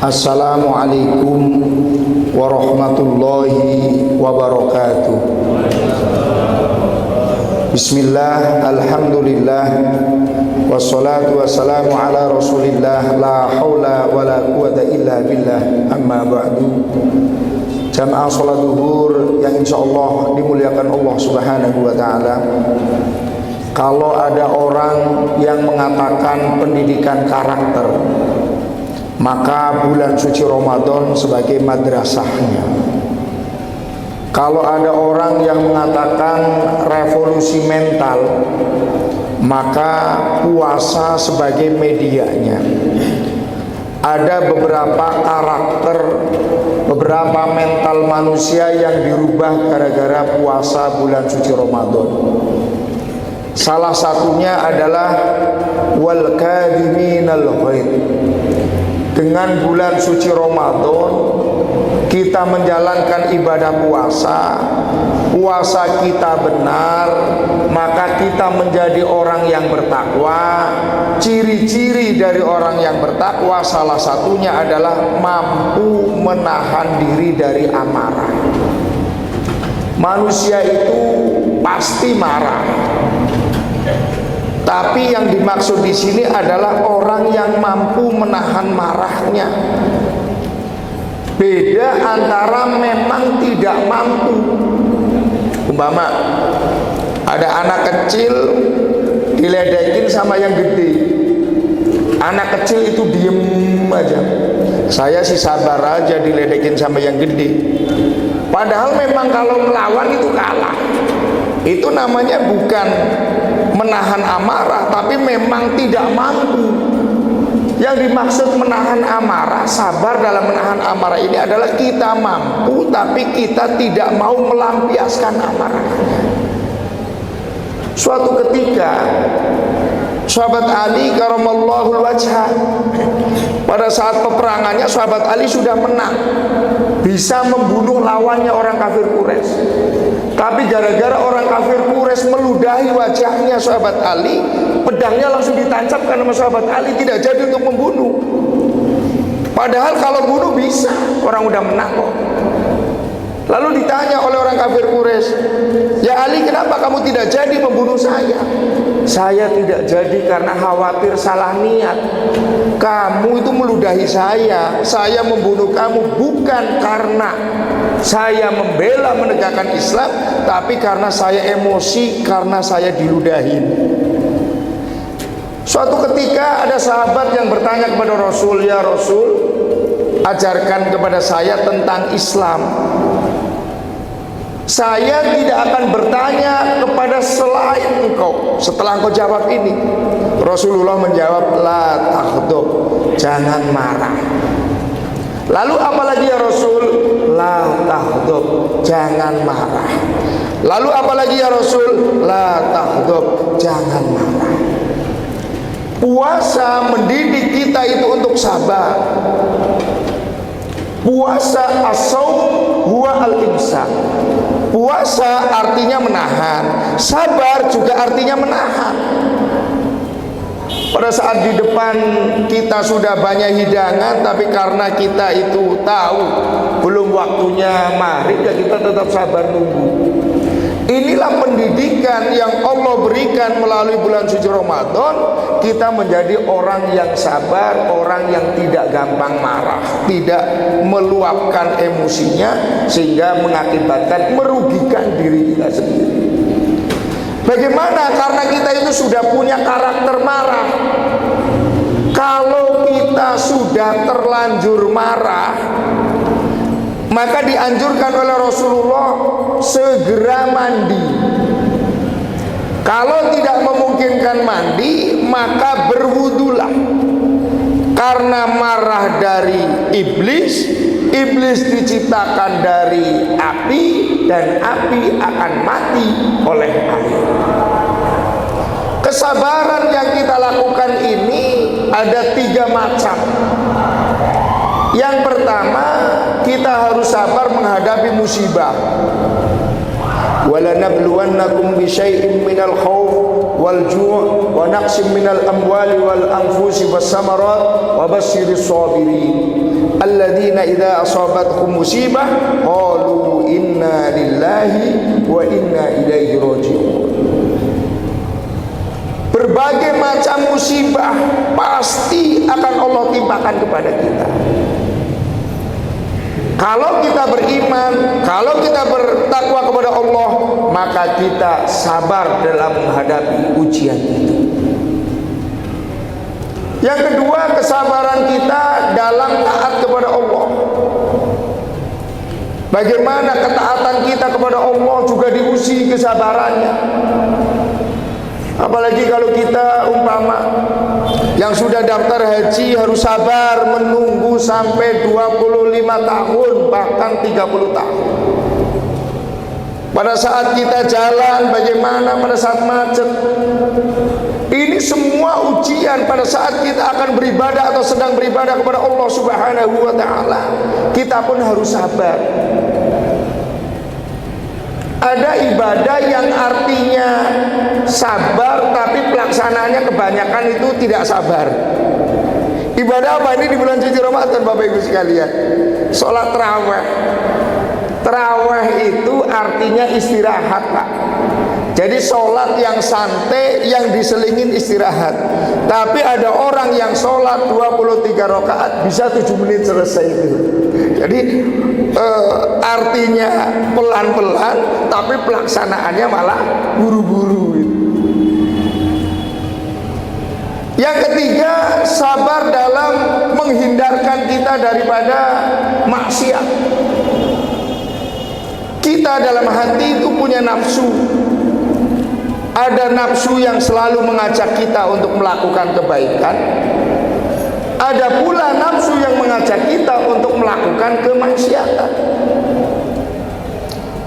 Assalamualaikum warahmatullahi wabarakatuh. Bismillah, alhamdulillah, wassalatu wassalamu ala rasulillah, la hawla wa la quwata illa billah, amma ba'du. Jamaah sholat duhur yang insyaallah dimuliakan Allah subhanahu wa ta'ala. Kalau ada orang yang mengatakan pendidikan karakter, maka bulan suci Ramadan sebagai madrasahnya. Kalau ada orang yang mengatakan revolusi mental, maka puasa sebagai medianya. Ada beberapa karakter, beberapa mental manusia yang dirubah gara-gara puasa bulan suci Ramadan. Salah satunya adalah wal kadhiminal ghaid. Dengan bulan suci Ramadan kita menjalankan ibadah puasa, puasa kita benar, maka kita menjadi orang yang bertakwa. Ciri-ciri dari orang yang bertakwa salah satunya adalah mampu menahan diri dari amarah. Manusia itu pasti marah, tapi yang dimaksud di sini adalah orang yang mampu menahan marahnya. Beda antara memang tidak mampu. Umpama ada anak kecil diledekin sama yang gede, anak kecil itu diem aja. Saya sih sabar aja diledekin sama yang gede. Padahal memang kalau melawan itu kalah. Itu namanya bukan menahan amarah, tapi memang tidak mampu. Yang dimaksud menahan amarah, sabar dalam menahan amarah ini adalah kita mampu, tapi kita tidak mau melampiaskan amarah. Suatu ketika sahabat Ali karamallahu wajhah, pada saat peperangannya sahabat Ali sudah menang, bisa membunuh lawannya orang kafir Quraisy. Tapi gara-gara orang kafir Quraisy meludahi wajahnya sahabat Ali, pedangnya langsung ditancapkan sama sahabat Ali, tidak jadi untuk membunuh. Padahal kalau bunuh bisa, orang udah menang kok. Lalu ditanya oleh orang kafir Quraisy, "Ya Ali, kenapa kamu tidak jadi membunuh saya?" "Saya tidak jadi karena khawatir salah niat. Kamu itu meludahi saya membunuh kamu bukan karena saya membela menegakkan Islam, tapi karena saya emosi, karena saya diludahin." Suatu ketika ada sahabat yang bertanya kepada Rasul, "Ya Rasul, ajarkan kepada saya tentang Islam. Saya tidak akan bertanya kepada selain engkau setelah engkau jawab ini." Rasulullah menjawab, "La takhdub, jangan marah." Lalu apalagi ya Rasul? La takhdub, jangan marah. Lalu apalagi ya Rasul? La takhdub, jangan marah. Puasa mendidik kita itu untuk sabar. Puasa as-shaum huwa al-imsak. Puasa artinya menahan, sabar juga artinya menahan. Pada saat di depan kita sudah banyak hidangan, tapi karena kita itu tahu belum waktunya maghrib, ya kita tetap sabar nunggu. Inilah pendidikan yang Allah berikan melalui bulan suci Ramadan. Kita menjadi orang yang sabar, orang yang tidak gampang marah, tidak meluapkan emosinya sehingga mengakibatkan merugikan diri kita sendiri. Bagaimana? Karena kita itu sudah punya karakter marah. Kalau kita sudah terlanjur marah, maka dianjurkan oleh Rasulullah segera mandi. Kalau tidak memungkinkan mandi, maka berwudulah. Karena marah dari iblis, iblis diciptakan dari api, dan api akan mati oleh air. Kesabaran yang kita lakukan ini ada 3 macam. Yang pertama, kita harus sabar menghadapi musibah. Walanabluwannakum bisyai'in minal khauf wal ju' wa naqsim minal amwali wal anfusi was samarat wa basyiris sabirin alladzina idza asabatuhum musibah qalu inna lillahi wa inna ilaihi raji'un. Berbagai macam musibah pasti akan Allah timpakan kepada kita. Kalau kita beriman, kalau kita bertakwa kepada Allah, maka kita sabar dalam menghadapi ujian itu. Yang kedua, kesabaran kita dalam taat kepada Allah. Bagaimana ketaatan kita kepada Allah juga diuji kesabarannya. Apalagi kalau kita umpama yang sudah daftar haji harus sabar menunggu sampai 25 tahun bahkan 30 tahun. Pada saat kita jalan bagaimana pada saat macet. Ini semua ujian pada saat kita akan beribadah atau sedang beribadah kepada Allah Subhanahu wa taala. Kita pun harus sabar. Ada ibadah yang artinya sabar tapi pelaksanaannya kebanyakan itu tidak sabar. Ibadah apa ini di bulan suci Ramadan Bapak Ibu sekalian? Sholat tarawih. Tarawih itu artinya istirahat Pak. Jadi sholat yang santai yang diselingin istirahat. Tapi ada orang yang sholat 23 rakaat bisa 7 menit selesai itu. Jadi artinya pelan-pelan tapi pelaksanaannya malah buru-buru. Yang ketiga, sabar dalam menghindarkan kita daripada maksiat. Kita dalam hati itu punya nafsu. Ada nafsu yang selalu mengajak kita untuk melakukan kebaikan. Ada pula nafsu yang mengajak kita untuk melakukan kemaksiatan.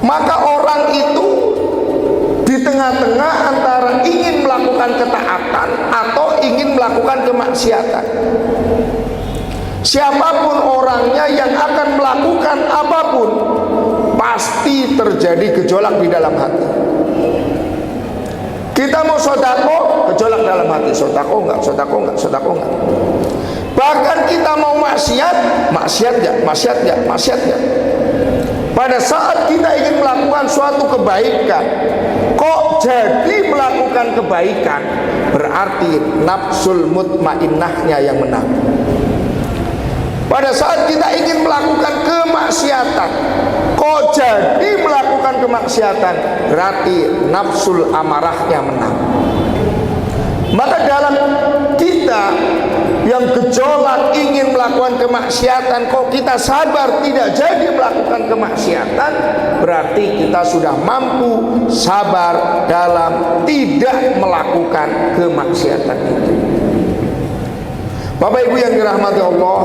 Maka orang itu di tengah-tengah antara ingin melakukan ketaatan atau ingin melakukan kemaksiatan. Siapapun orangnya yang akan melakukan apapun, pasti terjadi gejolak di dalam hati. Kita mau sodako, gejolak dalam hati, sodako enggak, sodako enggak, sodako enggak. Bahkan kita mau maksiat, maksiat enggak, maksiat enggak, maksiat enggak. Pada saat kita ingin melakukan suatu kebaikan, kok jadi melakukan kebaikan, berarti nafsul mutmainnahnya yang menang. Pada saat kita ingin melakukan kemaksiatan, kok jadi melakukan kemaksiatan, berarti nafsul amarahnya menang. Maka dalam kita yang gejolak ingin melakukan kemaksiatan, kok kita sabar tidak jadi melakukan kemaksiatan, berarti kita sudah mampu sabar dalam tidak melakukan kemaksiatan itu. Bapak Ibu yang dirahmati Allah,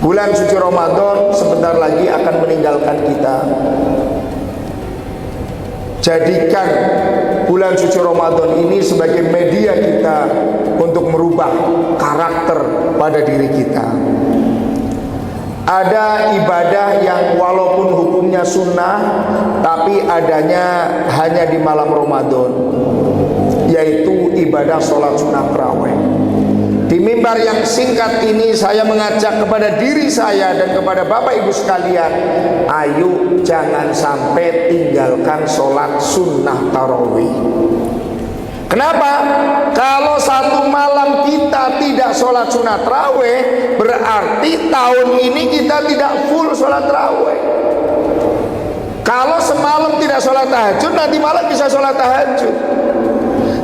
bulan suci Ramadan sebentar lagi akan meninggalkan kita. Jadikan bulan suci Ramadan ini sebagai media kita untuk merubah karakter pada diri kita. Ada ibadah yang walaupun hukumnya sunnah, tapi adanya hanya di malam Ramadan, yaitu ibadah sholat sunnah tarawih. Di mimbar yang singkat ini saya mengajak kepada diri saya dan kepada Bapak Ibu sekalian, ayo jangan sampai tinggalkan sholat sunnah tarawih. Kenapa? Kalau satu malam kita tidak sholat sunnah tarawih, berarti tahun ini kita tidak full sholat tarawih. Kalau semalam tidak sholat tahajud, nanti malam bisa sholat tahajud.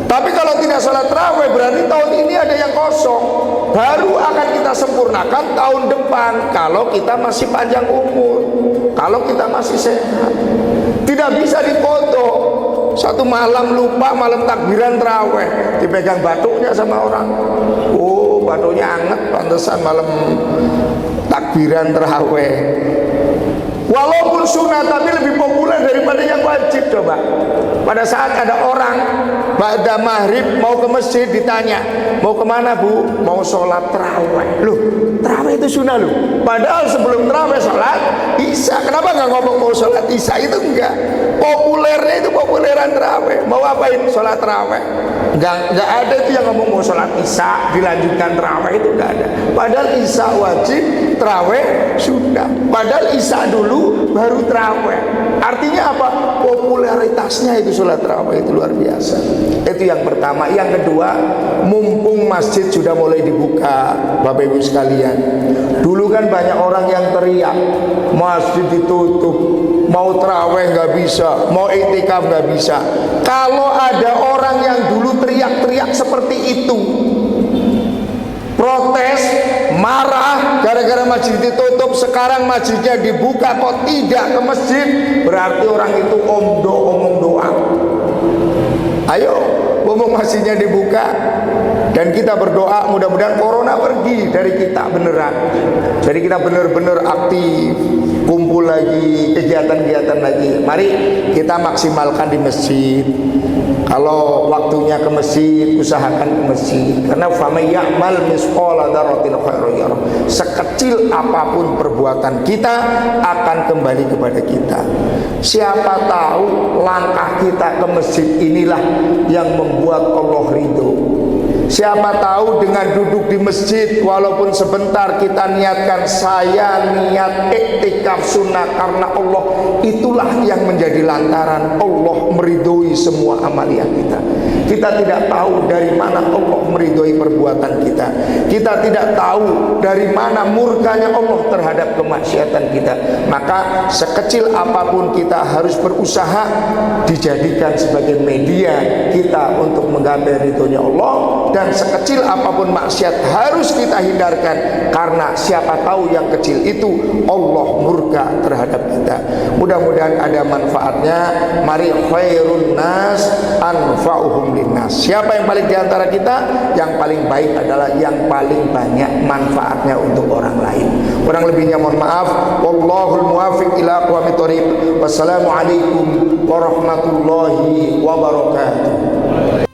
Tapi kalau tidak sholat tarawih, berarti tahun ini ada yang kosong. Baru akan kita sempurnakan tahun depan, kalau kita masih panjang umur, kalau kita masih sehat. Tidak bisa dipoto. Satu malam lupa, malam takbiran tarawih, dipegang batuknya sama orang. Oh, batuknya anget, pantesan malam takbiran tarawih. Walaupun sunnah tapi lebih populer daripada yang wajib. Coba pada saat ada orang ba'da maghrib mau ke masjid, ditanya mau kemana bu? Mau sholat tarawih. Loh, tarawih itu sunnah loh. Padahal sebelum tarawih sholat Isya. Kenapa nggak ngomong mau sholat isya? Itu enggak. Populernya itu populeran terawih. Mau apain sholat terawih? Enggak ada itu yang ngomong mau sholat isya dilanjutkan terawih, itu enggak ada. Padahal isya wajib, terawih sudah. Padahal isya dulu baru terawih. Artinya apa? Popularitasnya itu sholat terawih itu luar biasa. Itu yang pertama. Yang kedua, mumpung masjid sudah mulai dibuka, Bapak Ibu sekalian, dulu kan banyak orang yang teriak masjid ditutup, mau terawih nggak bisa, mau iktikaf nggak bisa. Kalau ada orang yang dulu teriak-teriak seperti itu, protes, marah gara-gara masjid ditutup, sekarang masjidnya dibuka kok tidak ke masjid, berarti orang itu omong doang. Ayo, mumpung masjidnya dibuka dan kita berdoa mudah-mudahan corona pergi dari kita beneran. Jadi kita benar-benar aktif, kumpul lagi, kegiatan-kegiatan lagi. Mari kita maksimalkan di masjid. Kalau waktunya ke masjid, usahakan ke masjid. Karena famay ya'mal misqala dzarratin khairan yarah. Sekecil apapun perbuatan kita akan kembali kepada kita. Siapa tahu langkah kita ke masjid inilah yang membuat Allah ridho. Siapa tahu dengan duduk di masjid walaupun sebentar kita niatkan saya niat iktikaf sunnah karena Allah, itulah yang menjadi lantaran Allah meridhoi semua amalia kita. Kita tidak tahu dari mana Allah meridhoi perbuatan kita. Kita tidak tahu dari mana murkanya Allah terhadap kemaksiatan kita. Maka sekecil apapun kita harus berusaha dijadikan sebagai media kita untuk menggapai ridhonya Allah. Dan sekecil apapun maksiat harus kita hindarkan, karena siapa tahu yang kecil itu Allah murka terhadap kita. Mudah-mudahan ada manfaatnya. Mari khairun nas anfa'uhum linnas. Siapa yang paling diantara kita? Yang paling baik adalah yang paling banyak manfaatnya untuk orang lain. Kurang lebihnya mohon maaf. Wallahul muwaffiq ila aqwamit thoriq. Wassalamualaikum warahmatullahi wabarakatuh.